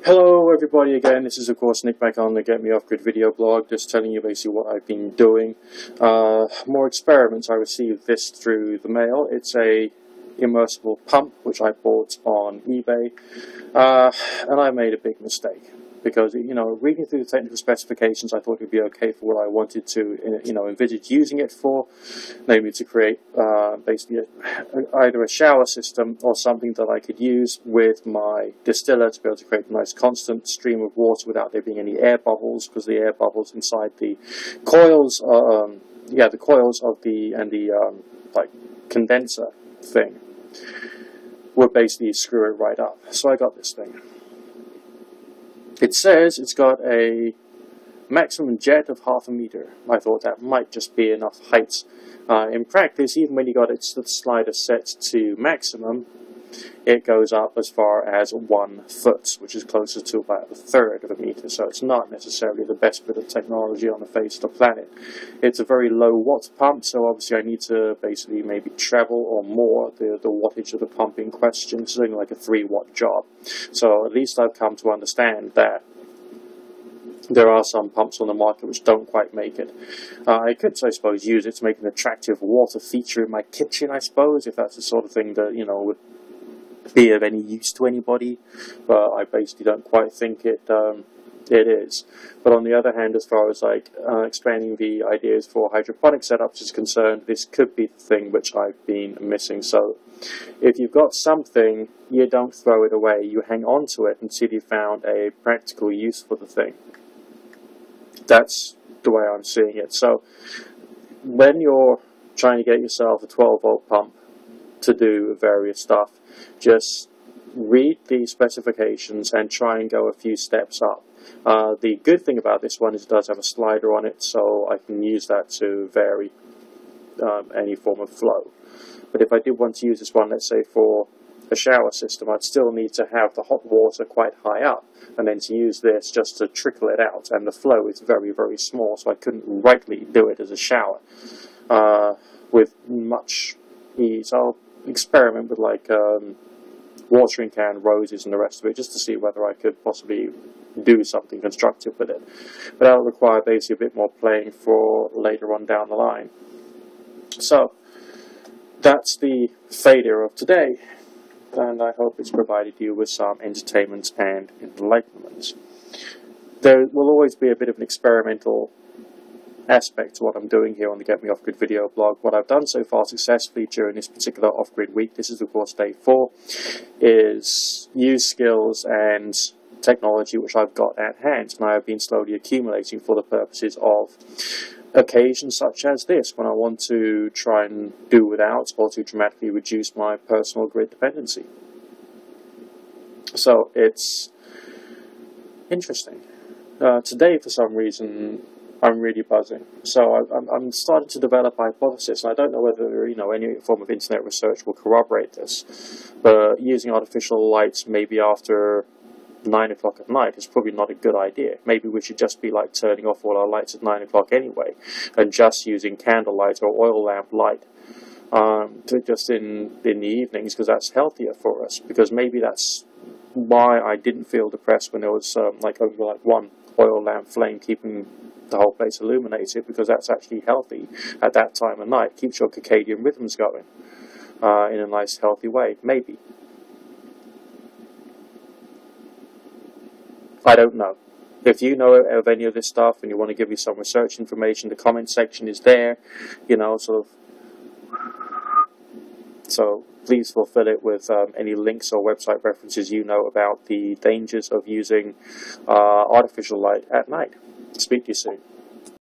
Hello everybody again, this is of course Nick back on the Get Me Off Grid video blog, just telling you basically what I've been doing. More experiments. I received this through the mail. It's a immersible pump which I bought on eBay, and I made a big mistake. Because, reading through the technical specifications, I thought it would be okay for what I wanted to, envisage using it for, namely to create basically either a shower system or something that I could use with my distiller to be able to create a nice constant stream of water without there being any air bubbles, because the air bubbles inside the coils, the coils of the condenser thing would basically screw it right up. So I got this thing. It says it's got a maximum jet of 0.5 meter. I thought that might just be enough height. In practice, even when you got its slider set to maximum, it goes up as far as 1 foot, which is closer to about 1/3 of a meter. So it's not necessarily the best bit of technology on the face of the planet. It's a very low watt pump, so obviously I need to basically maybe treble or more the wattage of the pump in question. It's only like a 3-watt job. So at least I've come to understand that there are some pumps on the market which don't quite make it. I could, I suppose, use it to make an attractive water feature in my kitchen, I suppose, if that's the sort of thing that, would be of any use to anybody, but I basically don't quite think it is. But on the other hand, as far as expanding the ideas for hydroponic setups is concerned, this could be the thing which I've been missing. So if you've got something, you don't throw it away, you hang on to it until you found a practical use for the thing. That's the way I'm seeing it. So when you're trying to get yourself a 12-volt pump to do various stuff, just read the specifications and try and go a few steps up. The good thing about this one is it does have a slider on it, so I can use that to vary any form of flow. But if I did want to use this one, let's say for a shower system, I'd still need to have the hot water quite high up, and then to use this just to trickle it out, and the flow is very, very small, so I couldn't rightly do it as a shower with much ease. I'll experiment with watering can roses and the rest of it, just to see whether I could possibly do something constructive with it. But that'll require basically a bit more playing for later on down the line. So that's the failure of today, and I hope it's provided you with some entertainment and enlightenment. There will always be a bit of an experimental aspect to what I'm doing here on the Get Me Off Grid video blog. What I've done so far successfully during this particular off-grid week, this is of course day 4, is use skills and technology which I've got at hand, and I have been slowly accumulating for the purposes of occasions such as this, when I want to try and do without or to dramatically reduce my personal grid dependency. So it's interesting. Today, for some reason, I'm really buzzing. So I'm starting to develop a hypothesis, and I don't know whether any form of internet research will corroborate this. But using artificial lights maybe after 9 o'clock at night is probably not a good idea. Maybe we should just be turning off all our lights at 9 o'clock anyway, and just using candlelight or oil lamp light just in the evenings, because that's healthier for us. Because maybe that's why I didn't feel depressed when there was only one oil lamp flame keeping the whole place illuminated, because that's actually healthy at that time of night. Keeps your circadian rhythms going in a nice healthy way. Maybe. I don't know. If you know of any of this stuff and you want to give me some research information, the comment section is there, so please fulfill it with any links or website references you know about the dangers of using artificial light at night. Speak to you soon.